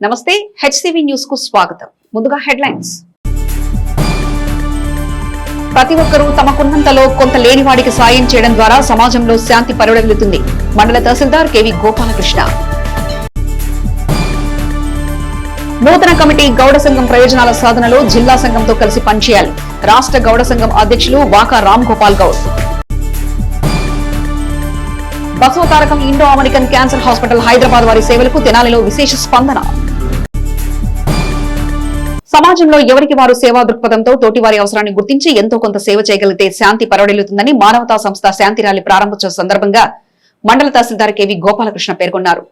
నమస్తే HCV news కు స్వాగతం. ముందుగా హెడ్లైన్స్. ప్రతి ఒక్కరూ తమకున్నంతలో కొంత లేనివాడికి సాయం చేయడం ద్వారా సమాజంలో శాంతి పరిడవిల్లుతుంది. మండల తహసీల్దార్ కెవి గోపాలకృష్ణ. నూతన కమిటీ గౌడ సంఘం ప్రయోజనాల సాధనలో జిల్లా సంఘంతో కలిసి పనిచేయాలి. రాష్ట్ర గౌడ సంఘం అధ్యక్షులు Vaka Ram Gopal Goud. Basavatarakam Indo American cancer hospital Hyderabad వారి సేవలకు తెనాలిలో విశేష స్పందన. సమాజంలో ఎవరికి వారు సేవా దృక్పథంతో తోటివారి అవసరాన్ని గుర్తించి ఎంతో కొంత సేవ చేయగలిగితే శాంతి పరవడిల్లుతుందని మానవతా సంస్థ శాంతి ర్యాలీ ప్రారంభోత్సవ సందర్భంగా మండల తహసీల్దార్ కెవి గోపాలకృష్ణ పేర్కొన్నారు.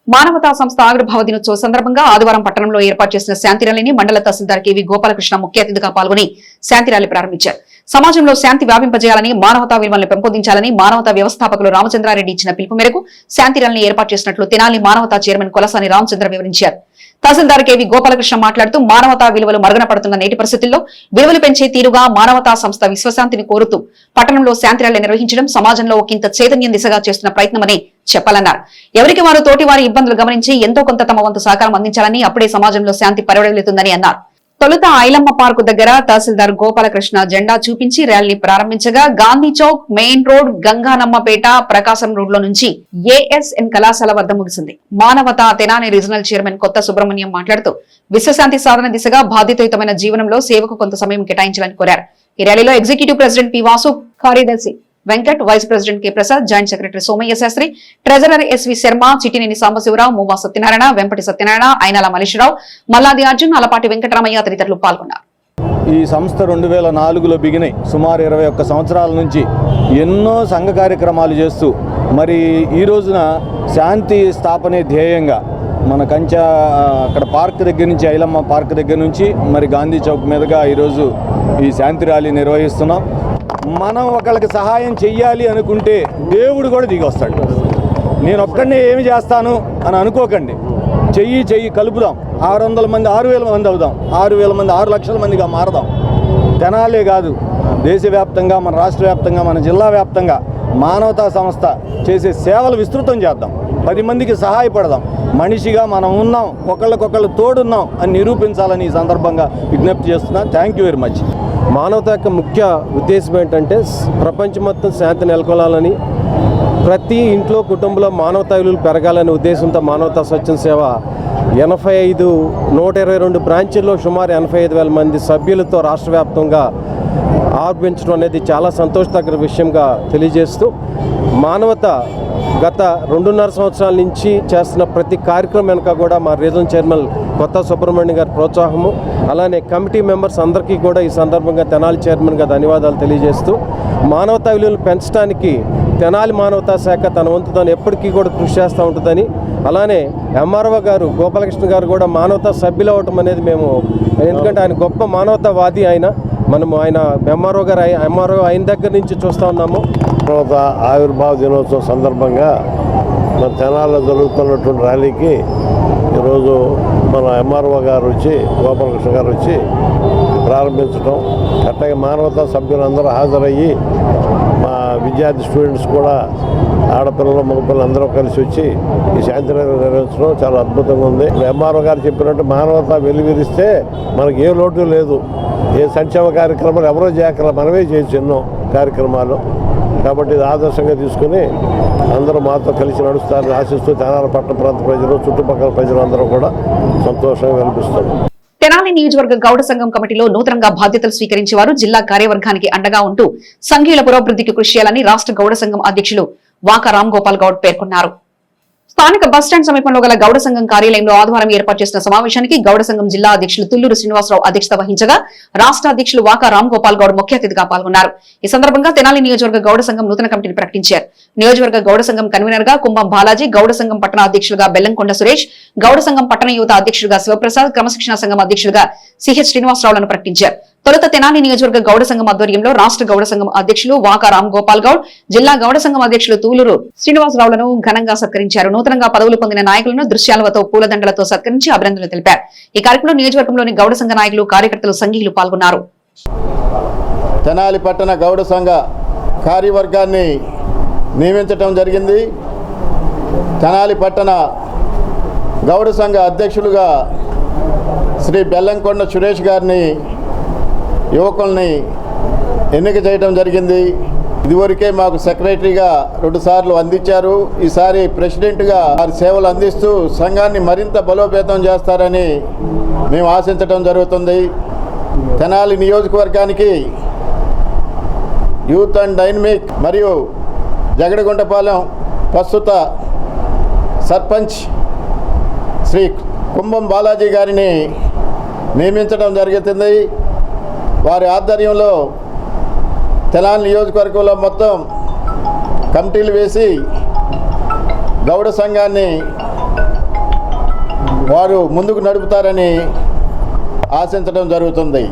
మానవతా సంస్థ ఆవిర్భావ దినోత్సవ సందర్భంగా ఆదివారం పట్టణంలో ఏర్పాటు చేసిన శాంతి ర్యాలీని మండల తహసీల్దార్ కెవి గోపాలకృష్ణ ముఖ్య అతిథిగా పాల్గొని శాంతి ర్యాలీ ప్రారంభించారు. సమాజంలో శాంతి వ్యాపింపజేయాలని, మానవతా విలువలను పెంపొందించాలని మానవతా వ్యవస్థాపకులు రామచంద్రారెడ్డి ఇచ్చిన పిలుపు మేరకు శాంతి ర్యాలీని ఏర్పాటు చేసినట్లు తెనాలి మానవతా చైర్మన్ కొలసాని రామచంద్ర వివరించారు. తహసీల్దార్ కెవి గోపాలకృష్ణ మాట్లాడుతూ మానవతా విలువలు మరుగున పడుతున్న నేటి పరిస్థితుల్లో విలువలు పెంచే తీరుగా మానవతా సంస్థ విశ్వశాంతిని కోరుతూ పట్టణంలో శాంతి ర్యాలీ నిర్వహించడం సమాజంలో ఒకంత చైతన్యం దిశగా చేస్తున్న ప్రయత్నమని చెప్పాలన్నారు. ఎవరికి వారు తోటి వారి ఇబ్బందులు గమనించి ఎంతో కొంత తమ వంతు సహకారం అందించాలని, అప్పుడే సమాజంలో శాంతి పరిడవిల్లుతుందని అన్నారు. తొలుత ఐలమ్మ పార్కు దగ్గర తహసీల్దార్ గోపాలకృష్ణ జెండా చూపించి ర్యాలీ ప్రారంభించగా Gandhi Chowk, main road, Gangannammapeta, Prakasam road లో నుంచి ఏఎస్ఎన్ కళాశాల వద్ద ముగిసింది. మానవతా తెనాలి రీజనల్ చైర్మన్ కొత్త సుబ్రహ్మణ్యం మాట్లాడుతూ విశ్వశాంతి సాధన దిశగా బాధ్యతాయుతమైన జీవనంలో సేవకు కొంత సమయం కేటాయించాలని కోరారు. ఈ ర్యాలీలో ఎగ్జిక్యూటివ్ ప్రెసిడెంట్ పి వాసు, కార్యదర్శి Venkat, vice president K Prasad, joint secretary Somayya Sastry, treasurer SV Sarma, Chittineni Sambasivarao, Muvva Satyanarayana, Vempati Satyanarayana, Ainala Maleswararao, Malladi Arjun, Alapati Venkataramayya తదితరులు పాల్గొన్నారు. ఈ సంస్థ 2004లో బిగినాయి. సుమారు 21 సంవత్సరాల నుంచి ఎన్నో సంఘ కార్యక్రమాలు చేస్తూ మరి ఈ రోజున శాంతి స్థాపనే ధ్యేయంగా మన కంచా అక్కడ పార్క్ దగ్గర నుంచి, ఐలమ్మ పార్క్ దగ్గర నుంచి మరి గాంధీ చౌక్ మీదుగా ఈరోజు ఈ శాంతి ర్యాలీ నిర్వహిస్తున్నాం. మనం ఒకళ్ళకి సహాయం చెయ్యాలి అనుకుంటే దేవుడు కూడా దిగి వస్తాడు. నేను ఒక్కడినే ఏమి చేస్తాను అని అనుకోకండి. చెయ్యి కలుపుదాం. 600 మంది 6,000 మంది అవుదాం. 6,000 మంది 6 లక్షల మందిగా మారదాం. తెనాలే కాదు, దేశవ్యాప్తంగా, మన రాష్ట్ర వ్యాప్తంగా, మన జిల్లా వ్యాప్తంగా మానవతా సంస్థ చేసే సేవలు విస్తృతం చేద్దాం. 10 మందికి సహాయపడదాం. మనిషిగా మనం ఉన్నాం, ఒకళ్ళకొకళ్ళు తోడున్నాం అని నిరూపించాలని ఈ సందర్భంగా విజ్ఞప్తి చేస్తున్నా. Thank you very much. మానవత యొక్క ముఖ్య ఉద్దేశం ఏంటంటే ప్రపంచం మొత్తం శాంతి నెలకొల్పాలని, ప్రతి ఇంట్లో కుటుంబంలో మానవతా విలువలు పెరగాలనే ఉద్దేశంతో మానవతా స్వచ్ఛంద సేవ 122 బ్రాంచీల్లో సుమారు 85,000 మంది సభ్యులతో రాష్ట్ర వ్యాప్తంగా ఆర్పించడం అనేది చాలా సంతోషకర విషయంగా తెలియజేస్తూ, మానవత గత 2.5 సంవత్సరాల నుంచి చేస్తున్న ప్రతి కార్యక్రమం వెనుక కూడా మా రీజనల్ చైర్మన్ కొత్త సుబ్రహ్మణ్యం గారి ప్రోత్సాహము, అలానే కమిటీ మెంబర్స్ అందరికీ కూడా ఈ సందర్భంగా తెనాలి చైర్మన్గా ధన్యవాదాలు తెలియజేస్తూ, మానవతా విలువలు పెంచడానికి తెనాలి మానవతా శాఖ తన వంతుతో ఎప్పటికీ కూడా కృషి చేస్తూ ఉంటుందని, అలానే ఎంఆర్ఓ గారు గోపాలకృష్ణ గారు కూడా మానవతా సభ్యులు అవ్వటం అనేది మేము, ఎందుకంటే ఆయన గొప్ప మానవతావాది. మనము ఆయన ఎంఆర్ఓ అయిన దగ్గర నుంచి చూస్తూ ఉన్నాము. మానవతా ఆవిర్భావ దినోత్సవం సందర్భంగా మన తెనాలిలో జరుగుతున్నటువంటి ర్యాలీకి ఈరోజు మన ఎంఆర్ఓ గారు వచ్చి, గోపాలకృష్ణ గారు వచ్చి ప్రారంభించడం, అట్లాగే మానవతా సభ్యులందరూ హాజరయ్యి మా విద్యార్థి స్టూడెంట్స్ కూడా, ఆడపిల్లలు మగపిల్లలు అందరూ కలిసి వచ్చి ఈ శాంతి ర్యాలీ నిర్వహించడం చాలా అద్భుతంగా ఉంది. ఎంఆర్ఓ గారు చెప్పినట్టు మానవత వెలువరిస్తే మనకి ఏ లోటు లేదు. ఏ సంక్షేమ కార్యక్రమాలు ఎవరో చేయగల, మనమే చేయొచ్చు ఎన్నో కార్యక్రమాలు. కాబట్టి ఇది ఆదర్శంగా తీసుకుని అందరూ మాతో కలిసి నడుస్తారని ఆశిస్తూ తెనాలి పట్టణ ప్రాంత ప్రజలు, చుట్టుపక్కల ప్రజలందరూ కూడా సంతోషంగా కనిపిస్తారు. తెనాలి నియోజకవర్గ గౌడ సంఘం కమిటీలో నూతనంగా బాధ్యతలు స్వీకరించే వారు జిల్లా కార్యవర్గానికి అండగా ఉంటూ సంఘీయుల పురోభివృద్ధికి కృషి చేయాలని రాష్ట్ర గౌడ సంఘం అధ్యక్షులు వాకా రామ్ గోపాల్ గౌడ్ పేర్కొన్నారు. స్థానిక బస్టాండ్ సమీపంలో గల గౌడ సంఘం కార్యాలయంలో ఆదివారం ఏర్పాటు చేసిన సమావేశానికి గౌడ సంఘం జిల్లా అధ్యక్షులు తుళ్లూరు శ్రీనివాసరావు అధ్యక్షత వహించగా రాష్ట్ర అధ్యక్షులు వాకా రామ్ గోపాల్ గౌడ్ ముఖ్య అతిథిగా పాల్గొన్నారు. ఈ సందర్భంగా తెనాలి నియోజకవర్గ గౌడ సంఘం నూతన కమిటీని ప్రకటించారు. నియోజకవర్గ గౌడ సంఘం కన్వీనర్ గా కుంభం బాలాజీ, గౌడ సంఘం పట్టణ అధ్యక్షులుగా బెల్లంకొండ సురేష్, గౌడ సంఘం పట్టణ యువత అధ్యక్షులుగా శివప్రసాద్, క్రమశిక్షణ సంఘం అధ్యక్షులుగా సిహెచ్ శ్రీనివాసరావులను ప్రకటించారు. తొలుత తెనాలి నియోజకవర్గ గౌడ సంఘం ఆధ్వర్యంలో రాష్ట్ర గౌడ సంఘం అధ్యక్షులు వాకా రామ్ గోపాల్ గౌడ్, జిల్లా గౌడ సంఘం అధ్యక్షులు తూలూరు శ్రీనివాసరావులను ఘనంగా సత్కరించారు. నూతనంగా పదవులు పొందిన నాయకులను దృశ్యాలతో పూలదండలతో సత్కరించి అభినందనలు తెలిపారు. ఈ కార్యక్రమంలో నియోజకవర్గంలోని గౌడ సంఘ నాయకులు, కార్యకర్తలు, సంఘీయులు పాల్గొన్నారు. తెనాలి పట్టణ గౌడ సంఘ కార్యవర్గాన్ని నియమించడం జరిగింది. తెనాలి పట్టణ గౌడ సంఘ అధ్యక్షులుగా శ్రీ బెల్లంకొండ సురేష్ గారిని యువకుల్ని ఎన్నిక చేయడం జరిగింది. ఇదివరకే మాకు సెక్రటరీగా 2 సార్లు అందించారు. ఈసారి ప్రెసిడెంట్గా వారి సేవలు అందిస్తూ సంఘాన్ని మరింత బలోపేతం చేస్తారని మేము ఆశించడం జరుగుతుంది. తెనాలి నియోజకవర్గానికి యూత్ అండ్ డైనమిక్ మరియు జగడగుంటపాలెం ప్రస్తుత సర్పంచ్ శ్రీ కుంభం బాలాజీ గారిని నియమించడం జరుగుతుంది. వారి ఆధ్వర్యంలో తెనాలి నియోజకవర్గంలో మొత్తం కమిటీలు వేసి గౌడ సంఘాన్ని వారు ముందుకు నడుపుతారని ఆశించడం జరుగుతుంది.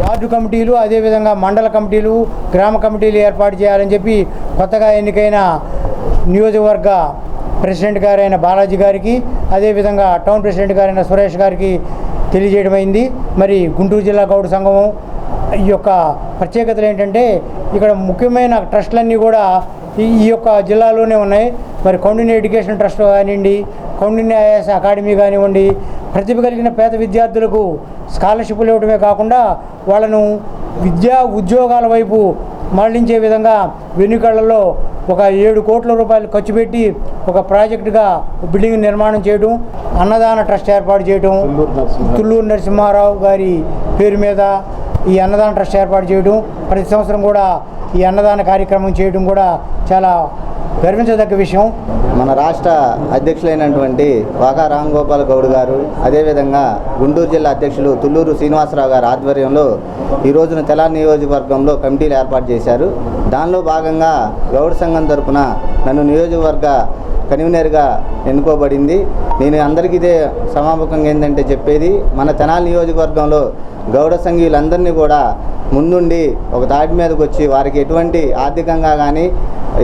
వార్డు కమిటీలు, అదేవిధంగా మండల కమిటీలు, గ్రామ కమిటీలు ఏర్పాటు చేయాలని చెప్పి కొత్తగా ఎన్నికైన నియోజకవర్గ ప్రెసిడెంట్ గారైన బాలాజీ గారికి, అదేవిధంగా టౌన్ ప్రెసిడెంట్ గారైన సురేష్ గారికి తెలియజేయడమైంది. మరి గుంటూరు జిల్లా గౌడ సంఘం ఈ యొక్క ప్రత్యేకతలు ఏంటంటే ఇక్కడ ముఖ్యమైన ట్రస్టులన్నీ కూడా ఈ యొక్క జిల్లాలోనే ఉన్నాయి. మరి కౌండిన్య ఎడ్యుకేషన్ ట్రస్ట్ కానివ్వండి, కౌండిన్య ఐఏఎస్ అకాడమీ కానివ్వండి, ప్రతిభ కలిగిన పేద విద్యార్థులకు స్కాలర్షిప్లు ఇవ్వడమే కాకుండా వాళ్ళను విద్యా ఉద్యోగాల వైపు మళ్లించే విధంగా వెన్నుకళ్లలో ఒక 7 కోట్ల రూపాయలు ఖర్చు పెట్టి ఒక ప్రాజెక్టుగా బిల్డింగ్ నిర్మాణం చేయడం, అన్నదాన ట్రస్ట్ ఏర్పాటు చేయడం, తుళ్ళూరు నరసింహారావు గారి పేరు మీద ఈ అన్నదాన ట్రస్ట్ ఏర్పాటు చేయడం, ప్రతి సంవత్సరం కూడా ఈ అన్నదాన కార్యక్రమం చేయడం కూడా చాలా గర్వించదగ్గ విషయం. మన రాష్ట్ర అధ్యక్షులైనటువంటి వాకా రాంగోపాల్ గౌడ్ గారు, అదేవిధంగా గుంటూరు జిల్లా అధ్యక్షులు తుళ్ళూరు శ్రీనివాసరావు గారి ఆధ్వర్యంలో ఈ రోజున తెనాలి నియోజకవర్గంలో కమిటీలు ఏర్పాటు చేశారు. దానిలో భాగంగా గౌడ సంఘం తరపున నన్ను నియోజకవర్గ కన్వీనర్గా ఎన్నుకోబడింది. నేను అందరికీ ఇదే సమాపకంగా ఏంటంటే చెప్పేది, మన తెనాలి నియోజకవర్గంలో గౌడ సంఘీయులందరినీ కూడా ముందుండి ఒక తాటి మీదకి వచ్చి వారికి ఎటువంటి ఆర్థికంగా కానీ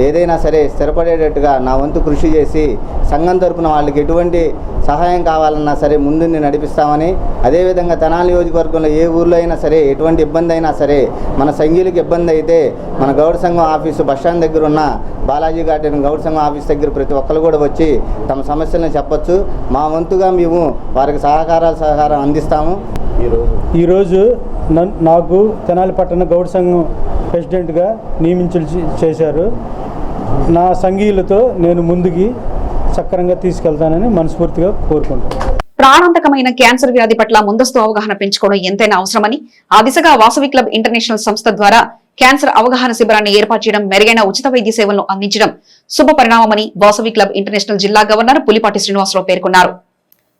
ఏదైనా సరే స్థిరపడేటట్టుగా నా వంతు కృషి చేసి సంఘం తరపున వాళ్ళకి ఎటువంటి సహాయం కావాలన్నా సరే ముందుండి నడిపిస్తామని, అదేవిధంగా తెనాలి నియోజకవర్గంలో ఏ ఊర్లో అయినా సరే ఎటువంటి ఇబ్బంది అయినా సరే మన సంఘీయులకు ఇబ్బంది అయితే మన గౌడ సంఘం ఆఫీసు బస్టాండ్ దగ్గర ఉన్న బాలాజీ గార్డెన్ గౌడ సంఘం ఆఫీస్ దగ్గర ప్రతి ఒక్కరు కూడా వచ్చి తమ సమస్యలను చెప్పచ్చు. మా వంతుగా మేము వారికి సహకారం అందిస్తాము. ఈరోజు నాకు తెనాలి పట్టణ గౌడ సంఘం ప్రెసిడెంట్గా చేశారు. నా సంఘీయులతో నేను ముందుకి సక్రమంగా తీసుకెళ్తానని మనస్ఫూర్తిగా కోరుకుంటున్నాను. ప్రాణాంతకమైన క్యాన్సర్ వ్యాధి పట్ల ముందస్తు అవగాహన పెంచుకోవడం ఎంతైనా అవసరమని, ఆ దిశగా వాసవి క్లబ్ ఇంటర్నేషనల్ సంస్థ ద్వారా క్యాన్సర్ అవగాహన శిబిరాన్ని ఏర్పాటు చేయడం, మెరుగైన ఉచిత వైద్య సేవలను అందించడం శుభ పరిణామమని వాసవి క్లబ్ ఇంటర్నేషనల్ జిల్లా గవర్నర్ పులిపాటి శ్రీనివాసరావు పేర్కొన్నారు.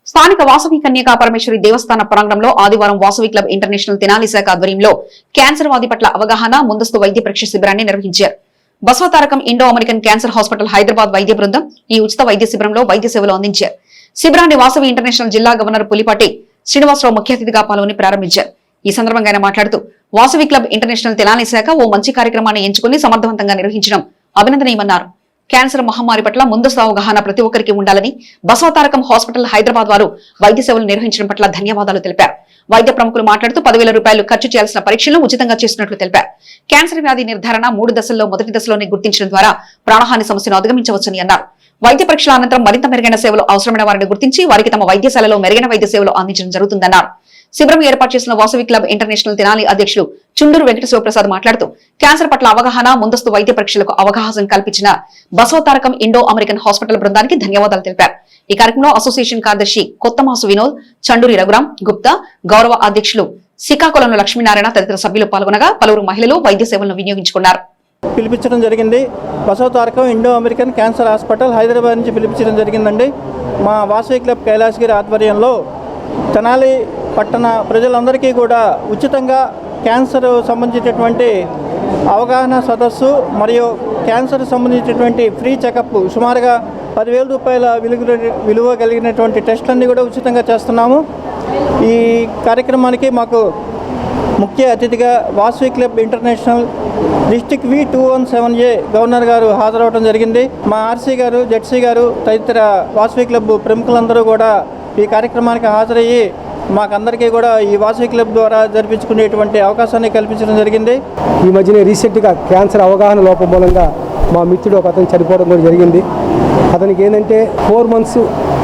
స్థానిక వాసవి కన్యకా పరమేశ్వరి దేవస్థాన ప్రాంగణంలో ఆదివారం వాసవి క్లబ్ ఇంటర్నేషనల్ తెనాలి శాఖ ఆధ్వర్యంలో క్యాన్సర్ వ్యాధి పట్ల అవగాహన ముందస్తు వైద్య పరీక్ష శిబిరాన్ని నిర్వహించారు. Basavatarakam Indo American cancer hospital Hyderabad వైద్య బృందం ఈ ఉచిత వైద్య శిబిరంలో వైద్య సేవలు అందించారు. శిబిరాన్ని వాసవి ఇంటర్నేషనల్ జిల్లా గవర్నర్ పులిపాటి శ్రీనివాసరావు ముఖ్య అతిథిగా పాల్గొని ప్రారంభించారు. ఈ సందర్భంగా ఆయన మాట్లాడుతూ వాసవి క్లబ్ ఇంటర్నేషనల్ తెనాలి శాఖ ఓ మంచి కార్యక్రమాన్ని ఎంచుకుని సమర్థవంతంగా నిర్వహించడం అభినందనీయమన్నారు. క్యాన్సర్ మహమ్మారి పట్ల ముందస్తు అవగాహన ప్రతి ఒక్కరికి ఉండాలని బసవతారకం హాస్పిటల్ హైదరాబాద్ వారు వైద్య సేవలు నిర్వహించడం పట్ల ధన్యవాదాలు తెలిపారు. వైద్య ప్రముఖులు మాట్లాడుతూ 10,000 రూపాయలు ఖర్చు చేయాల్సిన పరీక్షలను ఉచితంగా చేస్తున్నట్లు తెలిపారు. క్యాన్సర్ వ్యాధి నిర్ధారణ 3 దశల్లో మొదటి దశలోనే గుర్తించడం ద్వారా ప్రాణహాని సమస్యను అధిగమించవచ్చని అన్నారు. వైద్య పరీక్షల అనంతరం మరింత మెరుగైన సేవలు అవసరమైన వారిని గుర్తించి వారికి తమ వైద్యశాలలో మెరుగైన వైద్య సేవలు అందించడం జరుగుతుందన్నారు. శిబిరం ఏర్పాటు చేసిన వాసవి క్లబ్ ఇంటర్నేషనల్ తెనాలి అధ్యక్షులు చుండూరు వెంకటేశ్వర ప్రసాద్ మాట్లాడుతూ క్యాన్సర్ పట్ల అవగాహన, ముందస్తు వైద్య పరీక్షలకు అవకాశం కల్పించిన బసవతారకం ఇండో అమెరికన్ హాస్పిటల్ బృందానికి ధన్యవాదాలు తెలిపారు. ఈ కార్యక్రమంలో అసోసియేషన్ కార్యదర్శి కొత్తమాసు వినోద్, చండూరి రఘురాం గుప్తా, గౌరవ అధ్యక్షులు శ్రీకాకుళం లక్ష్మీనారాయణ తదితర సభ్యులు పాల్గొనగా పలువురు మహిళలు వైద్య సేవలను వినియోగించుకున్నారు. పిలిపించడం జరిగింది. Basavatarakam Indo American cancer hospital Hyderabad నుంచి పిలిపించడం జరిగిందండి. మా వాసవి క్లబ్ కైలాసగిరి ఆధ్వర్యంలో తెనాలి పట్టణ ప్రజలందరికీ కూడా ఉచితంగా క్యాన్సర్ సంబంధించినటువంటి అవగాహన సదస్సు మరియు క్యాన్సర్ సంబంధించినటువంటి ఫ్రీ చెకప్ సుమారుగా 10,000 రూపాయల విలువ కలిగినటువంటి టెస్టులన్నీ కూడా ఉచితంగా చేస్తున్నాము. ఈ కార్యక్రమానికి మాకు ముఖ్య అతిథిగా Vasavi club international district V217A governor గారు హాజరవడం జరిగింది. మా ఆర్సీ గారు, జెడ్సీ గారు తదితర వాసవి క్లబ్ ప్రముఖులందరూ కూడా ఈ కార్యక్రమానికి హాజరయ్యి మాకందరికీ కూడా ఈ వాసవి క్లబ్ ద్వారా జరిపించుకునేటువంటి అవకాశాన్ని కల్పించడం జరిగింది. ఈ మధ్యనే రీసెంట్గా క్యాన్సర్ అవగాహన లోపం మూలంగా మా మిత్రుడు ఒక అతను చనిపోవడం కూడా జరిగింది. అతనికి ఏంటంటే 4 months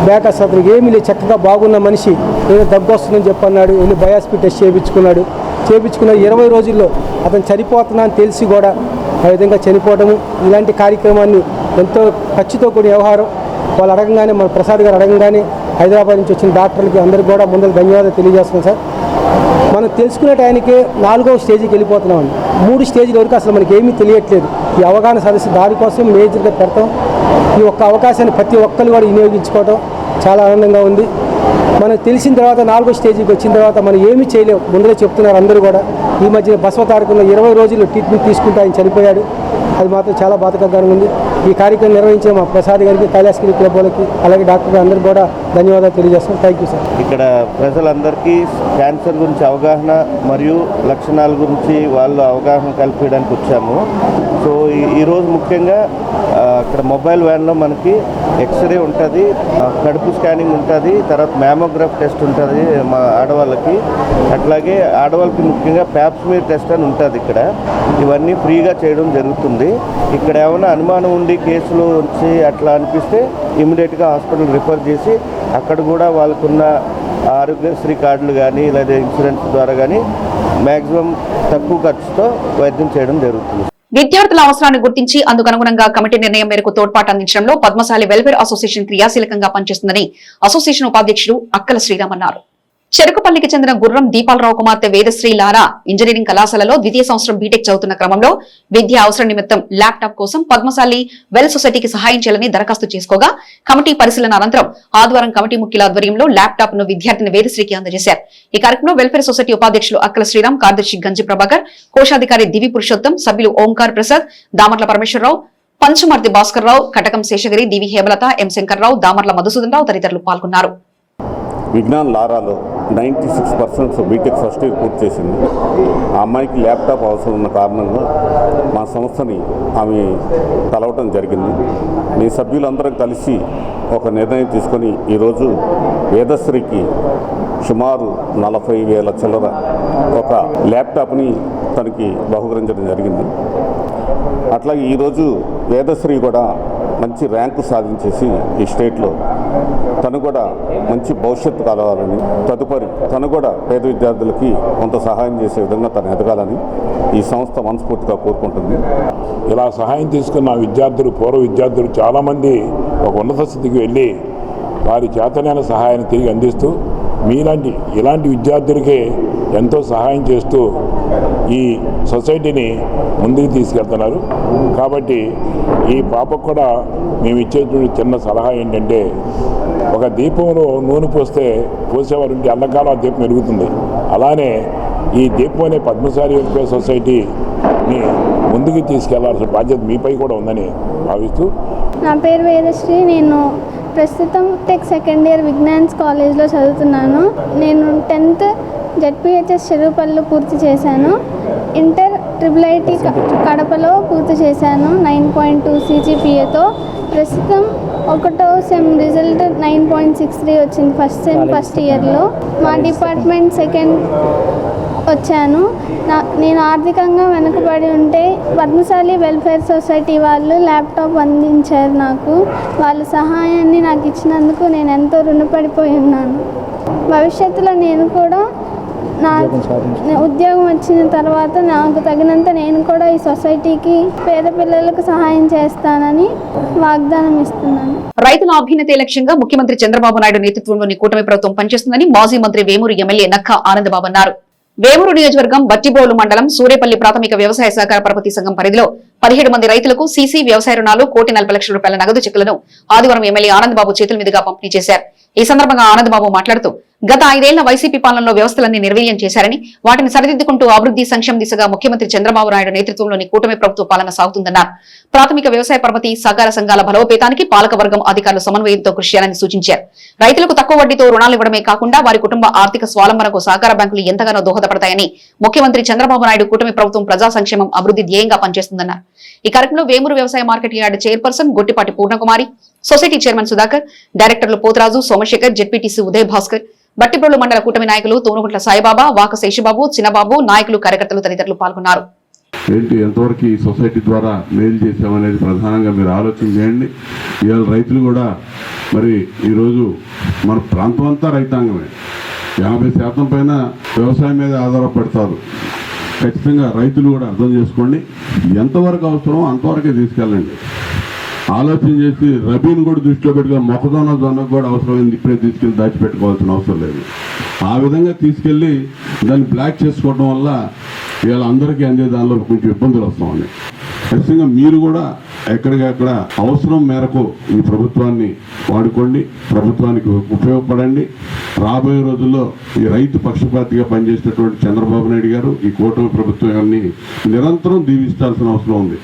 బ్యాక్ అసలు అతనికి ఏమీ లేదు, చక్కగా బాగున్న మనిషి ఏదో దగ్గు వస్తుందని చెప్పన్నాడు. వెళ్ళి బయాస్పీ టెస్ట్ చేయించుకున్న 20 రోజుల్లో అతను చనిపోతున్నా అని తెలిసి కూడా ఆ విధంగా చనిపోవడము, ఇలాంటి కార్యక్రమాన్ని ఎంతో ఖర్చుతో కూడిన వ్యవహారం. వాళ్ళు అడగంగానే, మన ప్రసాద్ గారు అడగంగానే హైదరాబాద్ నుంచి వచ్చిన డాక్టర్లకి అందరికీ కూడా ముందర ధన్యవాదాలు తెలియజేస్తున్నాం సార్. మనం తెలుసుకునే టైంకే 4వ స్టేజ్కి వెళ్ళిపోతున్నామండి. 3 స్టేజ్ల వరకు అసలు మనకి ఏమీ తెలియట్లేదు. ఈ అవగాహన సదస్సు దానికోసం మేజర్గా పెడతాం. ఈ ఒక్క అవకాశాన్ని ప్రతి ఒక్కరు కూడా వినియోగించుకోవడం చాలా ఆనందంగా ఉంది. మనకు తెలిసిన తర్వాత 4వ స్టేజ్కి వచ్చిన తర్వాత మనం ఏమీ చేయలేము, ముందరే చెప్తున్నారు అందరూ కూడా. ఈ మధ్య బసవతారకంలో 20 రోజులు ట్రీట్మెంట్ తీసుకుంటే ఆయన చనిపోయాడు. అది మాత్రం చాలా బాధకరంగా ఉంది. ఈ కార్యక్రమం నిర్వహించిన మా ప్రసాద్ గారికి, కైలాసగిరి క్లబ్ వాళ్ళకి, అలాగే డాక్టర్ అందరూ కూడా ధన్యవాదాలు తెలియజేస్తున్నాం. Thank you sir. ఇక్కడ ప్రజలందరికీ క్యాన్సర్ గురించి అవగాహన మరియు లక్షణాల గురించి వాళ్ళు అవగాహన కల్పించడానికి వచ్చాము. సో ఈరోజు ముఖ్యంగా ఇక్కడ మొబైల్ వ్యాన్లో మనకి ఎక్స్రే ఉంటుంది, కడుపు స్కానింగ్ ఉంటుంది, తర్వాత మ్యామోగ్రాఫ్ టెస్ట్ ఉంటుంది మా ఆడవాళ్ళకి. అట్లాగే ఆడవాళ్ళకి ముఖ్యంగా ప్యాప్స్మీర్ టెస్ట్ అని ఉంటుంది ఇక్కడ. ఇవన్నీ ఫ్రీగా చేయడం జరుగుతుంది. ఇక్కడ ఏమైనా అనుమానం ఉండి కేసులు వచ్చి అట్లా అనిపిస్తే ఇమీడియట్గా హాస్పిటల్ రిఫర్ చేసి అక్కడ కూడా వాళ్ళకున్న ఆరోగ్యశ్రీ కార్డులు కానీ లేదా ఇన్సూరెన్స్ ద్వారా కానీ మ్యాక్సిమం తక్కువ ఖర్చుతో వైద్యం చేయడం జరుగుతుంది. విద్యార్థుల అవసరాన్ని గుర్తించి అందుకనుగుణంగా కమిటీ నిర్ణయం మేరకు తోడ్పాటు అందించడంలో పద్మశాలి వెల్ఫేర్ అసోసియేషన్ క్రియాశీలకంగా పనిచేస్తుందని అసోసియేషన్ ఉపాధ్యక్షుడు అక్కల శ్రీరామ్ అన్నారు. చెరుకుపల్లికి చెందిన గుర్రం దీపాలరావు కుమార్తె వేదశ్రీ లారా ఇంజనీరింగ్ కళాశాలలో 2వ సంవత్సరం బీటెక్ చదువుతున్న క్రమంలో విద్యా అవసరం నిమిత్తం ల్యాప్టాప్ కోసం పద్మశాలి వెల్ సొసైటీకి సహాయం చేయాలని దరఖాస్తు చేసుకోగా కమిటీ పరిశీలన అనంతరం ఆదివారం కమిటీ ముఖ్యుల ఆధ్వర్యంలో ల్యాప్టాప్ ను విద్యార్థిని వేదశ్రీకి అందజేశారు. ఈ కార్యక్రమంలో వెల్ఫేర్ సొసైటీ ఉపాధ్యక్షులు అక్కల శ్రీరామ్, కార్యదర్శి గంజి ప్రభాకర్, కోశాధికారి దివి పురుషోత్తం, సభ్యులు ఓంకార్ ప్రసాద్, దామర్ల పరమేశ్వరరావు, పంచుమర్తి భాస్కర్ రావు, కటకం శేషగిరి, దివి హేమలత, ఎం శంకర్రావు, దామర్ల మధుసూదన్ రావు తదితరులు పాల్గొన్నారు. విజ్ఞాన్ లారాలో 96% బీటెక్ ఫస్ట్ ఇయర్ పూర్తి చేసింది. ఆ అమ్మాయికి ల్యాప్టాప్ అవసరం ఉన్న కారణంగా మా సంస్థని ఆమె కలవటం జరిగింది. మీ సభ్యులందరం కలిసి ఒక నిర్ణయం తీసుకొని ఈరోజు వేదశ్రీకి సుమారు 40,000 చిల్లర ఒక ల్యాప్టాప్ని తనకి బహుకరించడం జరిగింది. అట్లాగే ఈరోజు వేదశ్రీ కూడా మంచి ర్యాంకు సాధించేసి ఈ స్టేట్లో తను కూడా మంచి భవిష్యత్తు కలవాలని, తదుపరి తను కూడా పేద విద్యార్థులకి కొంత సహాయం చేసే విధంగా తను ఎదగాలని ఈ సంస్థ మనస్ఫూర్తిగా కోరుకుంటుంది. ఇలా సహాయం తీసుకున్న విద్యార్థులు, పూర్వ విద్యార్థులు చాలామంది ఒక ఉన్నత స్థితికి వెళ్ళి వారి చేతనైన సహాయాన్ని తిరిగి అందిస్తూ ఇలాంటి విద్యార్థులకే ఎంతో సహాయం చేస్తూ ఈ సొసైటీని ముందుకు తీసుకెళ్తున్నారు. కాబట్టి ఈ పాపకు కూడా మేము ఇచ్చేటువంటి చిన్న సలహా ఏంటంటే, ఒక దీపంలో నూనె పోసేవారుంటే ఎల్లకాలం ఆ దీపం వెలుగుతుంది. అలానే ఈ దీపం అనే పద్మశాలి వెల్ఫేర్ సొసైటీని ముందుకు తీసుకెళ్లాల్సిన బాధ్యత మీపై కూడా ఉందని భావిస్తూ. నా పేరు వేదశ్రీ. నేను ప్రస్తుతం టెక్ సెకండ్ ఇయర్ విజ్ఞాన్స్ కాలేజ్లో చదువుతున్నాను. నేను 10th జెడ్పీహెచ్ఎస్ చెరుకుపల్లిలో పూర్తి చేశాను. ఇంటర్ IIIT కడపలో పూర్తి చేశాను 9.2 CGPAతో. ప్రస్తుతం 1వ సెమ్ రిజల్ట్ 9.63 వచ్చింది ఫస్ట్ ఇయర్లో. మా డిపార్ట్మెంట్ సెకండ్ వచ్చాను. నేను ఆర్థికంగా వెనుకబడి ఉంటే పద్మశాలి వెల్ఫేర్ సొసైటీ వాళ్ళు ల్యాప్టాప్ అందించారు నాకు. వాళ్ళ సహాయాన్ని నాకు ఇచ్చినందుకు నేను ఎంతో రుణపడిపోయి ఉన్నాను. భవిష్యత్తులో నేను కూడా నా ఉద్యోగం వచ్చిన తర్వాత నాకు తగినంత నేను కూడా ఈ సొసైటీకి, పేద పిల్లలకు సహాయం చేస్తానని వాగ్దానం ఇస్తున్నాను. రైతుల అభ్యున్నతే లక్ష్యంగా ముఖ్యమంత్రి చంద్రబాబు నాయుడు నేతృత్వంలోని కూటమి ప్రభుత్వం పనిచేస్తుందని మాజీ మంత్రి వేమూరు ఎమ్మెల్యే నక్కా ఆనందబాబు అన్నారు. వేమూరు నియోజకవర్గం బట్టిబోలు మండలం సూరేపల్లి ప్రాథమిక వ్యవసాయ సహకార పరపతి సంఘం పరిధిలో 17 మంది రైతులకు సీసీ వ్యవసాయ రుణాలు 1,40,00,000 రూపాయల నగదు చెక్కులను ఆదివారం ఎమ్మెల్యే ఆనందబాబు చేతుల మీదుగా పంపిణీ చేశారు. ఈ సందర్భంగా ఆనందబాబు మాట్లాడుతూ గత 5 ఏళ్ల వైసీపీ పాలనలో వ్యవస్థలన్నీ నిర్వీర్యం చేశారని, వాటిని సరిదిద్దుకుంటూ అభివృద్ధి సంక్షేమ దిశగా ముఖ్యమంత్రి చంద్రబాబు నాయుడు నేతృత్వంలోని కూటమి ప్రభుత్వ పాలన సాగుతుందన్నారు. ప్రాథమిక వ్యవసాయ పరపతి సహకార సంఘాల బలోపేతానికి పాలకవర్గం అధికారులు సమన్వయంతో కృషి చేయాలని సూచించారు. రైతులకు తక్కువ వడ్డీతో రుణాలు ఇవ్వడమే కాకుండా వారి కుటుంబ ఆర్థిక స్వావలంబనకు సహకార బ్యాంకులు ఎంతగానో దోహదపడతాయని ముఖ్యమంత్రి చంద్రబాబు నాయుడు కూటమి ప్రభుత్వం ప్రజా సంక్షేమం అభివృద్ధి ధ్యేయంగా పనిచేస్తుందన్నారు. ఈ కార్యక్రమంలో వేమూరు వ్యవసాయ market yard chairperson Gottipati Purnakumari, society chairman Sudhakar, డైరెక్టర్లు పోతరాజు, సోమశేఖర్, జెడ్పీటీసీ ఉదయ్ భాస్కర్, బట్టిప్రోలు మండల కూటమి నాయకులు తోనుగుంట్ల సాయిబాబా, వాక శేషబాబు, చిన్నబాబు, నాయకులు, కార్యకర్తలు తదితరులు పాల్గొన్నారు. ఏంటి ఎంతవరకు ఈ సొసైటీ ద్వారా మేలు చేసామనేది ప్రధానంగా మీరు ఆలోచన చేయండి. ఇవాళ రైతులు కూడా మరి ఈరోజు మన ప్రాంతం అంతా రైతాంగమే, 50% పైన వ్యవసాయం మీద ఆధారపడతారు. ఖచ్చితంగా రైతులు కూడా అర్థం చేసుకోండి, ఎంతవరకు అవసరమో అంతవరకే తీసుకెళ్ళండి. ఆలోచన చేసి రబీని కూడా దృష్టిలో పెట్టుకొని జొన్నకు కూడా అవసరమైంది ఇప్పుడే తీసుకెళ్ళి దాచిపెట్టుకోవాల్సిన అవసరం లేదు. ఆ విధంగా తీసుకెళ్ళి దాన్ని బ్లాక్ చేసుకోవడం వల్ల ఇవాళ అందరికీ అందే దానిలో కొంచెం ఇబ్బందులు వస్తామని. ఖచ్చితంగా మీరు కూడా ఎక్కడికక్కడ అవసరం మేరకు ఈ ప్రభుత్వాన్ని వాడుకోండి, ప్రభుత్వానికి ఉపయోగపడండి. రాబోయే రోజుల్లో ఈ రైతు పక్షపాతిగా పనిచేసినటువంటి చంద్రబాబు నాయుడు గారు ఈ కూటమి ప్రభుత్వాన్ని నిరంతరం దీవించాల్సిన అవసరం ఉంది,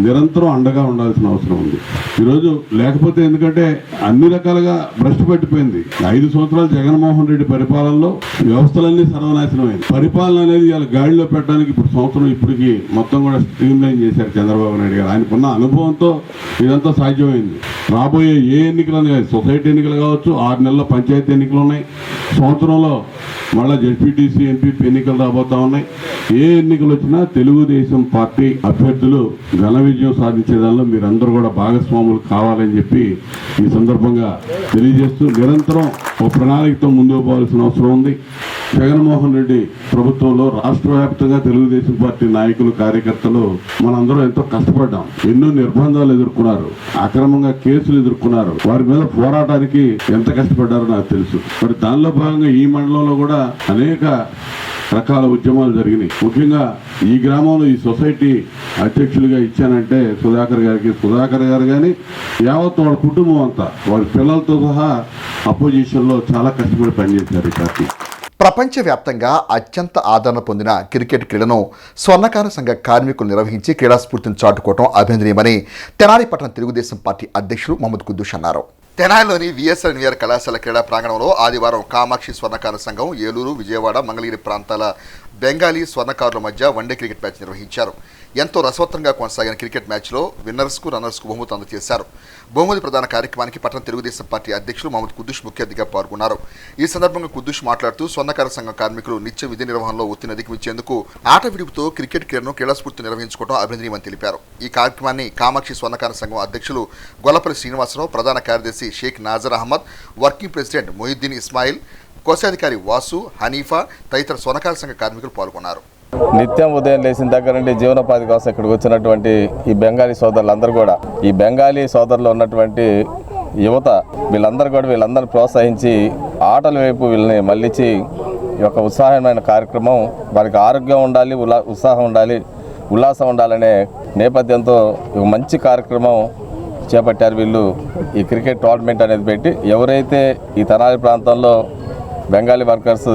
నిరంతరం అండగా ఉండాల్సిన అవసరం ఉంది. ఈరోజు లేకపోతే ఎందుకంటే అన్ని రకాలుగా భ్రష్టు పట్టిపోయింది. 5 సంవత్సరాలు జగన్మోహన్ రెడ్డి పరిపాలనలో వ్యవస్థలన్నీ సర్వనాశనమైంది. పరిపాలన అనేది ఇలా గాడిలో పెట్టడానికి ఇప్పుడు సంవత్సరం ఇప్పటికి మొత్తం కూడా స్ట్రీమ్ లైన్ చేశారు చంద్రబాబు నాయుడు గారు. ఆయనకున్న అనుభవంతో ఇదంతా సాధ్యమైంది. రాబోయే ఏ ఎన్నికలని కాదు, సొసైటీ ఎన్నికలు కావచ్చు, 6 నెలల పంచాయతీ ఎన్నికలు ఉన్నాయి, సంవత్సరంలో మళ్ళీ జెడ్పీటీసీ ఎంపీపీ ఎన్నికలు రాబోతా ఉన్నాయి. ఏ ఎన్నికలు వచ్చినా తెలుగుదేశం పార్టీ అభ్యర్థులు ఘన విజయం సాధించే దానిలో మీరందరూ కూడా భాగస్వాములు కావాలని చెప్పి ఈ సందర్భంగా తెలియజేస్తూ నిరంతరం ఒక ప్రణాళికతో ముందుకు పోవాల్సిన అవసరం ఉంది. జగన్మోహన్ రెడ్డి ప్రభుత్వంలో రాష్ట్ర వ్యాప్తంగా తెలుగుదేశం పార్టీ నాయకులు, కార్యకర్తలు మనందరం ఎంతో కష్టపడ్డాం. ఎన్నో నిర్బంధాలు ఎదుర్కొన్నారు, అక్రమంగా కేసులు ఎదుర్కొన్నారు. వారి మీద పోరాటానికి ఎంత కష్టపడ్డారో నాకు తెలుసు. మరి దానిలో భాగంగా ఈ మండలంలో కూడా అనేక రకాల ఉద్యమాలు జరిగినాయి. ముఖ్యంగా ఈ గ్రామంలో ఈ సొసైటీ అధ్యక్షులుగా ఇచ్చానంటే సుధాకర్ గారు కానీ యావత్ వాళ్ళ కుటుంబం అంతా వారి పిల్లలతో సహా అపోజిషన్లో చాలా కష్టపడి పనిచేశారు ఈ పార్టీ. ప్రపంచవ్యాప్తంగా అత్యంత ఆదరణ పొందిన క్రికెట్ క్రీడను స్వర్ణకార సంఘ కార్మికులు నిర్వహించి క్రీడాస్ఫూర్తిని చాటుకోవడం అభినందనీయమని తెనాలి పట్టణ తెలుగుదేశం పార్టీ అధ్యక్షులు మహమ్మద్ కుద్దూస్ అన్నారు. తెనాలిలోని విఎస్ఎన్విఆర్ కళాశాల క్రీడా ప్రాంగణంలో ఆదివారం కామాక్షి స్వర్ణకార సంఘం ఏలూరు, విజయవాడ, మంగళగిరి ప్రాంతాల బెంగాలీ స్వర్ణకారుల మధ్య వన్డే క్రికెట్ మ్యాచ్ నిర్వహించారు. ఎంతో రసవత్తంగా కొనసాగిన క్రికెట్ మ్యాచ్లో విన్నర్స్కు, రన్నర్స్కు బహుమతి అందజేశారు. బహుమతి ప్రధాన కార్యక్రమానికి పట్టణ తెలుగుదేశం పార్టీ అధ్యక్షులు మహమ్మద్ కుద్దూస్ ముఖ్య అతిథిగా పాల్గొన్నారు. ఈ సందర్భంగా కుద్దూస్ మాట్లాడుతూ స్వర్ణకార సంఘం కార్మికులు నిత్య విధి నిర్వహణలో ఒత్తిడిని అధిగమించేందుకు ఆట విడుపుతో క్రికెట్ క్రీడను క్రీడాస్ఫూర్తి నిర్వహించుకోవడం అభినందనీయమని తెలిపారు. ఈ కార్యక్రమాన్ని కామాక్షి స్వర్ణకార సంఘం అధ్యక్షులు గొల్లపల్లి శ్రీనివాసరావు, ప్రధాన కార్యదర్శి షేక్ నాజర్ అహ్మద్, వర్కింగ్ ప్రెసిడెంట్ మొహిద్దీన్ ఇస్మాయిల్, కోశాధికారి వాసు, హనీఫా తదితర స్వర్ణకార సంఘ కార్మికులు పాల్గొన్నారు. నిత్యం ఉదయం లేచిన దగ్గర నుండి జీవనోపాధి కోసం ఇక్కడికి వచ్చినటువంటి ఈ బెంగాలీ సోదరులందరూ కూడా, ఈ బెంగాలీ సోదరులు ఉన్నటువంటి యువత వీళ్ళందరినీ ప్రోత్సహించి ఆటల వైపు వీళ్ళని మళ్ళించి ఈ యొక్క ఉత్సాహమైన కార్యక్రమం, వారికి ఆరోగ్యం ఉండాలి, ఉత్సాహం ఉండాలి, ఉల్లాసం ఉండాలనే నేపథ్యంతో ఒక మంచి కార్యక్రమం చేపట్టారు. వీళ్ళు ఈ క్రికెట్ టోర్నమెంట్ అనేది పెట్టి ఎవరైతే ఈ తెనాలి ప్రాంతంలో బెంగాలీ వర్కర్స్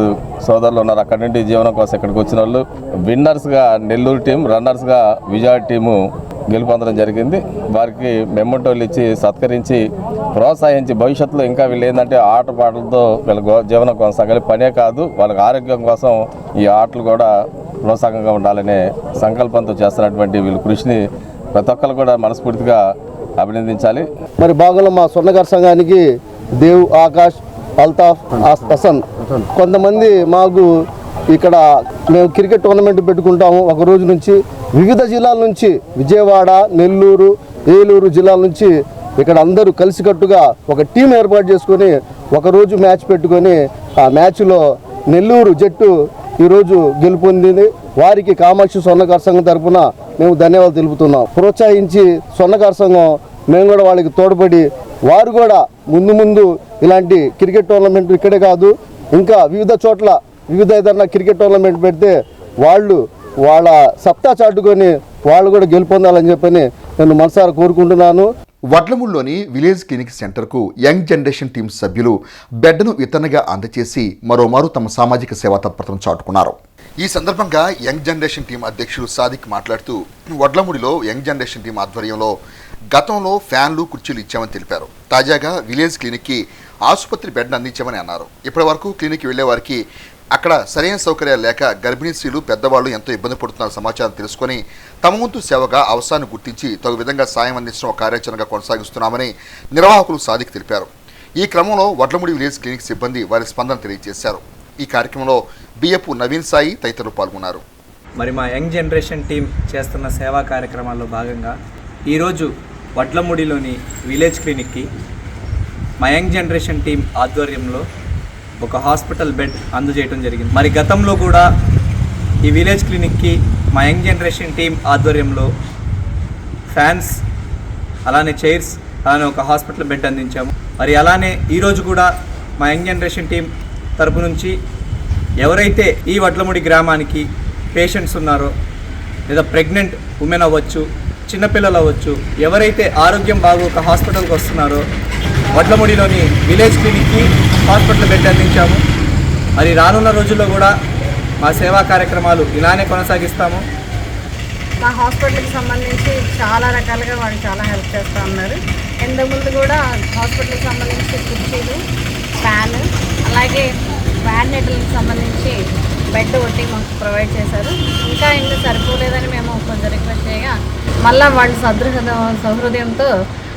సోదరులు ఉన్నారు, అక్కడి నుండి జీవనం కోసం ఇక్కడికి వచ్చిన వాళ్ళు విన్నర్స్గా నెల్లూరు టీం, రన్నర్స్గా విజయవాడ టీము గెలుపొందడం జరిగింది. వారికి మెమెంటోలు ఇచ్చి సత్కరించి ప్రోత్సహించి భవిష్యత్తులో ఇంకా వీళ్ళు ఏంటంటే ఆటపాటలతో వీళ్ళ జీవనం కొనసాగాలి, పనే కాదు వాళ్ళకి ఆరోగ్యం కోసం ఈ ఆటలు కూడా ప్రోత్సాహంగా ఉండాలనే సంకల్పంతో చేస్తున్నటువంటి వీళ్ళ కృషిని ప్రతి ఒక్కరు కూడా మనస్ఫూర్తిగా అభినందించాలి. మరి భాగంలో మా స్వర్ణకార సంఘానికి దేవ్, ఆకాష్, అల్తాఫ్, హసన్ కొంతమంది మాకు ఇక్కడ మేము క్రికెట్ టోర్నమెంట్ పెట్టుకుంటాము. ఒక రోజు నుంచి వివిధ జిల్లాల నుంచి విజయవాడ, నెల్లూరు, ఏలూరు జిల్లాల నుంచి ఇక్కడ అందరూ కలిసికట్టుగా ఒక టీం ఏర్పాటు చేసుకొని ఒకరోజు మ్యాచ్ పెట్టుకొని ఆ మ్యాచ్లో నెల్లూరు జట్టు ఈరోజు గెలుపొందింది. వారికి కామాక్షి స్వర్ణకార సంఘం తరఫున మేము ధన్యవాదాలు తెలుపుతున్నాం. ప్రోత్సహించి స్వర్ణకార సంఘం మేము కూడా వాళ్ళకి తోడ్పడి వారు కూడా ముందు ఇలాంటి క్రికెట్ టోర్నమెంట్ ఇక్కడే కాదు ఇంకా వివిధ చోట్ల ఏదైనా క్రికెట్ టోర్నమెంట్ పెడితే వాళ్ళ సత్తా చాటుకొని వాళ్ళు కూడా గెలుపొందాలని చెప్పని నేను మనసారా కోరుకుంటున్నాను. వడ్లమూడిలోని విలేజ్ క్లినిక్ సెంటర్కు యంగ్ జనరేషన్ టీం సభ్యులు బెడ్ను వితరణగా అందజేసి మరోమారు తమ సామాజిక సేవా తత్పరతను చాటుకున్నారు. ఈ సందర్భంగా యంగ్ జనరేషన్ టీం అధ్యక్షులు సాదిక్ మాట్లాడుతూ వడ్లమూడిలో యంగ్ జనరేషన్ టీం ఆధ్వర్యంలో గతంలో ఫ్యాన్లు, కుర్చీలు ఇచ్చామని తెలిపారు. తాజాగా విలేజ్ క్లినిక్కి ఆసుపత్రి బెడ్ను అందించామని అన్నారు. ఇప్పటి వరకు క్లినిక్కి వెళ్లే వారికి అక్కడ సరైన సౌకర్యాలు లేక గర్భిణీ స్త్రీలు, పెద్దవాళ్లు ఎంతో ఇబ్బంది పడుతున్న సమాచారం తెలుసుకొని తమ వంతు సేవగా అవసరాన్ని గుర్తించి తగు విధంగా సాయం అందించడం ఒక కార్యాచరణగా కొనసాగిస్తున్నామని నిర్వాహకులు సాదిక్ తెలిపారు. ఈ క్రమంలో వడ్లమూడి విలేజ్ క్లినిక్ సిబ్బంది వారి స్పందన తెలియజేశారు. ఈ కార్యక్రమంలో బియ్యపు నవీన్ సాయి తదితరులు పాల్గొన్నారు. మరి మా యంగ్ జనరేషన్ టీం చేస్తున్న సేవా కార్యక్రమాల్లో భాగంగా ఈరోజు వడ్లముడిలోని విలేజ్ క్లినిక్కి మా యంగ్ జనరేషన్ టీం ఆధ్వర్యంలో ఒక హాస్పిటల్ బెడ్ అందజేయడం జరిగింది. మరి గతంలో కూడా ఈ విలేజ్ క్లినిక్కి మా యంగ్ జనరేషన్ టీం ఆధ్వర్యంలో ఫ్యాన్స్, అలానే చైర్స్, అలానే ఒక హాస్పిటల్ బెడ్ అందించాము. మరి అలానే ఈరోజు కూడా మా యంగ్ జనరేషన్ టీం తరపు నుంచి ఎవరైతే ఈ వడ్లముడి గ్రామానికి పేషెంట్స్ ఉన్నారో, లేదా ప్రెగ్నెంట్ ఉమెన్ అవ్వచ్చు, చిన్నపిల్లలు అవ్వచ్చు, ఎవరైతే ఆరోగ్యం బాగోక హాస్పిటల్కి వస్తున్నారో వడ్లముడిలోని విలేజ్ క్లినిక్కి హాస్పిటల్ బెడ్ అందించాము. మరి రానున్న రోజుల్లో కూడా మా సేవా కార్యక్రమాలు ఇలానే కొనసాగిస్తాము. మా హాస్పిటల్కి సంబంధించి చాలా రకాలుగా వాళ్ళు చాలా హెల్ప్ చేస్తూ ఉన్నారు. ఇంతకుముందు కూడా హాస్పిటల్కి సంబంధించి కుర్చీలు, ఫ్యాన్, అలాగే వ్యాన్నేటర్లకు సంబంధించి బెడ్ ఒకటి మాకు ప్రొవైడ్ చేశారు. ఇంకా ఇందులో సరిపోలేదని మేము కొంచెం రిక్వెస్ట్ చేయగా మళ్ళీ వాళ్ళు సహృదయంతో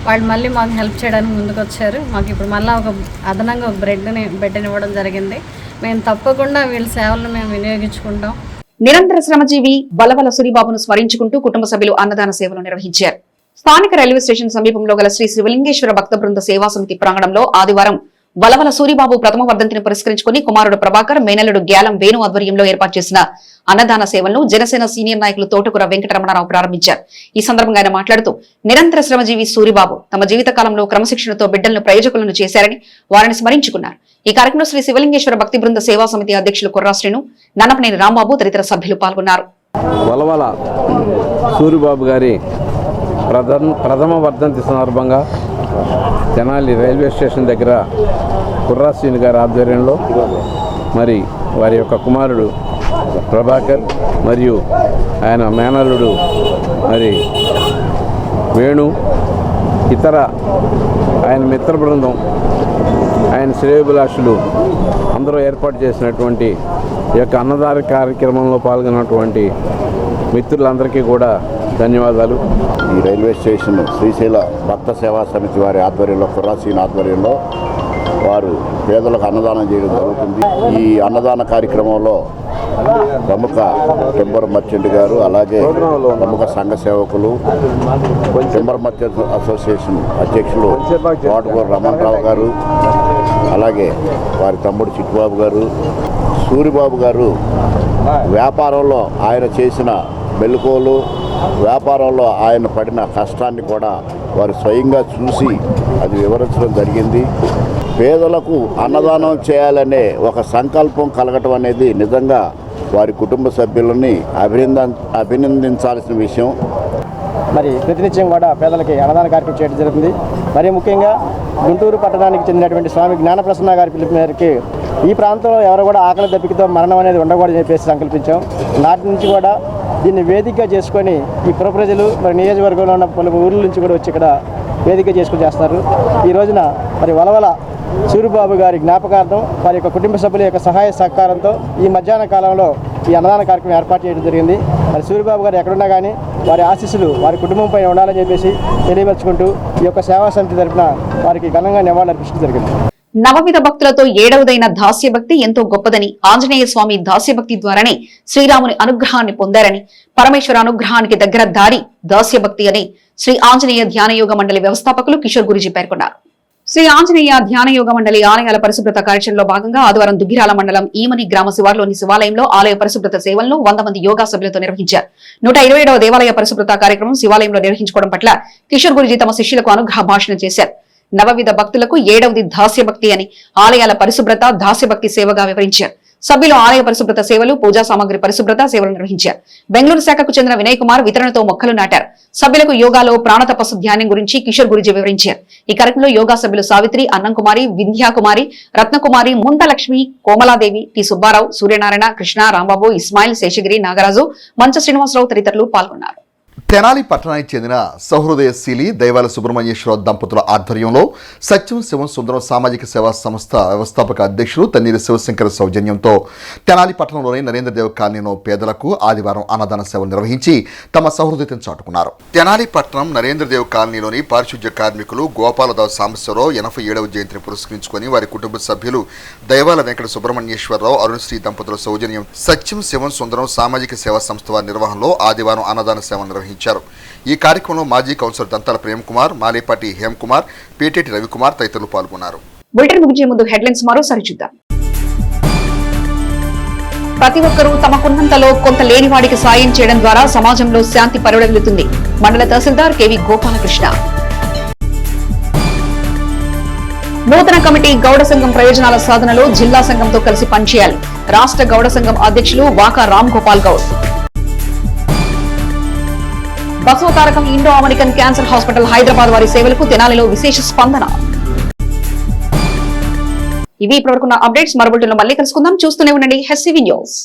వాళ్ళు మళ్ళీ మాకు హెల్ప్ చేయడానికి ముందుకు వచ్చారు. మాకు ఇప్పుడు మళ్ళీ ఒక అదనంగా ఒక బెడ్ని ఇవ్వడం జరిగింది. మేము తప్పకుండా వీళ్ళ సేవలను మేము వినియోగించుకుంటాం. నిరంతర శ్రమజీవి బలవల సూరిబాబును స్మరించుకుంటూ కుటుంబ సభ్యులు అన్నదాన సేవలు నిర్వహించారు. స్థానిక రైల్వే స్టేషన్ సమీపంలో గల శ్రీ శివలింగేశ్వర భక్త బృంద సేవా సమితి ప్రాంగణంలో ఆదివారం బలవల సూరిబాబు ప్రథమ వర్ధంతిని పురస్కరించుకుని కుమారుడు ప్రభాకర్, మేనల్లుడు గ్యాలం వేణు ఆధ్వర్యంలో ఏర్పాటు చేసిన అన్నదాన సేవలను జనసేన సీనియర్ నాయకులు తోటకూర వెంకటరమణారావు ప్రారంభించారు. ఈ సందర్భంగా ఆయన మాట్లాడుతూ నిరంతర శ్రమజీవి సూరిబాబు తమ జీవిత కాలంలో క్రమశిక్షణతో బిడ్డలను ప్రయోజకులను చేశారని వారిని స్మరించుకున్నారు. ఈ కార్యక్రమంలో శ్రీ శివలింగేశ్వర భక్తి బృంద సేవా సమితి అధ్యక్షులు కుర్రాశ్రీను, నన్నపనేని రాంబాబు తదితర సభ్యులు పాల్గొన్నారు. వలవల సూరిబాబు గారి ప్రథమ వర్ధంతి సందర్భంగా తెనాలి రైల్వే స్టేషన్ దగ్గర కుర్రాశ్రీని గారి ఆధ్వర్యంలో మరి వారి యొక్క కుమారుడు ప్రభాకర్ మరియు ఆయన మేనల్లుడు మరి వేణు, ఇతర ఆయన మిత్ర బృందం, ఆయన శ్రేయోభిలాషులు అందరూ ఏర్పాటు చేసినటువంటి ఈ యొక్క అన్నదాన కార్యక్రమంలో పాల్గొన్నటువంటి మిత్రులందరికీ కూడా ధన్యవాదాలు. ఈ రైల్వే స్టేషన్ శ్రీశైల భక్త సేవా సమితి వారి ఆధ్వర్యంలో, కుర్రాసీన్ ఆధ్వర్యంలో వారు పేదలకు అన్నదానం చేయడం జరుగుతుంది. ఈ అన్నదాన కార్యక్రమంలో ప్రముఖ టింబర్ మర్చెంట్ గారు, అలాగే ప్రముఖ సంఘ సేవకులు, టింబర్ మర్చెంట్ అసోసియేషన్ అధ్యక్షులు తోటకూర రమణరావు గారు, అలాగే వారి తమ్ముడు చిట్టుబాబు గారు, సూరిబాబు గారు వ్యాపారంలో ఆయన చేసిన మెలకువలు, వ్యాపారంలో ఆయన పడిన కష్టాన్ని కూడా వారు స్వయంగా చూసి అది వివరించడం జరిగింది. పేదలకు అన్నదానం చేయాలనే ఒక సంకల్పం కలగటం అనేది నిజంగా వారి కుటుంబ సభ్యులని అభినందించాల్సిన విషయం. మరి ప్రతినిత్యం కూడా పేదలకి అన్నదాన కార్యక్రమం చేయడం జరుగుతుంది. మరి ముఖ్యంగా గుంటూరు పట్టణానికి చెందినటువంటి స్వామి జ్ఞానప్రసన్న గారి పిలుపు మేరకు ఈ ప్రాంతంలో ఎవరు కూడా ఆకలి దప్పికతో మరణం అనేది ఉండకూడదని చెప్పేసి సంకల్పించాం. నాటి నుంచి కూడా దీన్ని వేదికగా చేసుకొని ఈ పుర ప్రజలు మరి నియోజకవర్గంలో ఉన్న పలు ఊర్ల నుంచి కూడా వచ్చి ఇక్కడ వేదిక చేసుకుని చేస్తున్నారు. ఈ రోజున మరి వలవల సూరిబాబు గారి జ్ఞాపకార్థం వారి యొక్క కుటుంబ సభ్యుల యొక్క సహాయ సహకారంతో ఈ మధ్యాహ్న కాలంలో ఈ అన్నదాన కార్యక్రమం ఏర్పాటు చేయడం జరిగింది. మరి సూరిబాబు గారు ఎక్కడున్నా కానీ వారి ఆశీస్సులు వారి కుటుంబంపై ఉండాలని చెప్పేసి తెలియపరుచుకుంటూ ఈ యొక్క సేవా సమితి తరఫున వారికి ఘనంగా నివాళులు అర్పించడం జరిగింది. నవవిధ భక్తులతో 7వదైన దాస్యభక్తి ఎంతో గొప్పదని, ఆంజనేయ స్వామి దాస్యభక్తి ద్వారానే శ్రీరాముని అనుగ్రహాన్ని పొందారని, పరమేశ్వర అనుగ్రహానికి దగ్గర దారి దాస్యభక్తి అని శ్రీ ఆంజనేయ ధ్యానయోగ మండలి వ్యవస్థాపకులు కిషోర్ గురూజీ పేర్కొన్నారు. శ్రీ ఆంజనేయ ధ్యానయోగ మండలి ఆలయాల పరిశుభ్రత కార్యక్రమంలో భాగంగా ఆదివారం దుగ్గిరాల మండలం ఈమని గ్రామ శివార్లోని శివాలయంలో ఆలయ పరిశుభ్రత సేవలను 100 మంది యోగా సభ్యులతో నిర్వహించారు. 127వ దేవాలయ పరిశుభ్రత కార్యక్రమం శివాలయంలో నిర్వహించుకోవడం పట్ల కిషోర్ గురూజీ తమ శిష్యులకు అనుగ్రహ భాషణ చేశారు. నవవిధ భక్తులకు 7వది దాస్యభక్తి అని ఆలయాల పరిశుభ్రత దాస్యభక్తి సేవగా వివరించారు. సభ్యులు ఆలయ పరిశుభ్రత సేవలు, పూజా సామాగ్రి పరిశుభ్రత సేవలు నిర్వహించారు. బెంగళూరు శాఖకు చెందిన వినయ్ కుమార్ వితరణతో మొక్కలు నాటారు. సభ్యులకు యోగాలో ప్రాణతపస్సు ధ్యానం గురించి కిషోర్ గురూజీ వివరించారు. ఈ కార్యక్రమంలో యోగా సభ్యులు సావిత్రి, అన్నంకుమారి, వింధ్యాకుమారి, రత్నకుమారి, ముంతలక్ష్మి, కోమలాదేవి, టి సుబ్బారావు, సూర్యనారాయణ, కృష్ణ, రాంబాబు, ఇస్మాయిల్, శేషగిరి, నాగరాజు, మంచ శ్రీనివాసరావు తదితరులు పాల్గొన్నారు. తెనాలి పట్టణానికి చెందిన సహృదయశీలి దైవాల సుబ్రహ్మణ్యేశ్వర దంపతుల ఆధ్వర్యంలో సత్యం శివం సుందరం సామాజిక సేవా సంస్థ వ్యవస్థాపక అధ్యక్షులు తన్నీరు శివశంకర్ సౌజన్యంతో తెనాలి పట్టణంలోని నరేంద్రదేవ్ కాలనీలో పేదలకు ఆదివారం అన్నదాన సేవలు నిర్వహించి తమ సహృదయతను చాటుకున్నారు. తెనాలి పట్టణం నరేంద్రదేవ్ కాలనీలోని పారిశుధ్య కార్మికులు గోపాలదాస్ సాంబశివరావు 87వ జయంతిని పురస్కరించుకొని వారి కుటుంబ సభ్యులు దైవాల వెంకట సుబ్రహ్మణ్యేశ్వరరావు అరుణశ్రీ దంపతుల సౌజన్యం సత్యం శివం సుందరం సామాజిక సేవా సంస్థ వారి నిర్వహణలో ఆదివారం అన్నదాన సేవలు నిర్వహించారు. ఈ కార్యక్రమంలో మాజీ కౌన్సిలర్ దంతాల ప్రేమ్ కుమార్, మాలేపాటి హేమ్ కుమార్, పేటేటి రవికుమార్ తదితరులు పాల్గొన్నారు. బులెటిన్ ముగించే ముందు హెడ్లైన్స్ మరోసారి చూద్దాం. ప్రతి ఒక్కరూ తమకున్నంతలో కొంత లేనివాడికి సాయం చేయడం ద్వారా సమాజంలో శాంతి పరిడవిల్లుతుంది. మండల తహసీల్దార్ కెవి గోపాలకృష్ణ. నూతన కమిటీ గౌడ సంఘం ప్రయోజనాల సాధనలో జిల్లా సంఘంతో కలిసి పనిచేయాలి. రాష్ట్ర గౌడ సంఘం అధ్యక్షులు Vaka Ram Gopal Goud. Basavatarakam Indo American cancer hospital Hyderabad వారి సేవలకు తెనాలిలో విశేష స్పందన. ఇవి ఇప్పటివరకున్న అప్డేట్స్. మరో బులెటిన్లో మళ్ళీ కలుసుకుందాం. చూస్తూనే ఉండండి హెచ్సివి న్యూస్.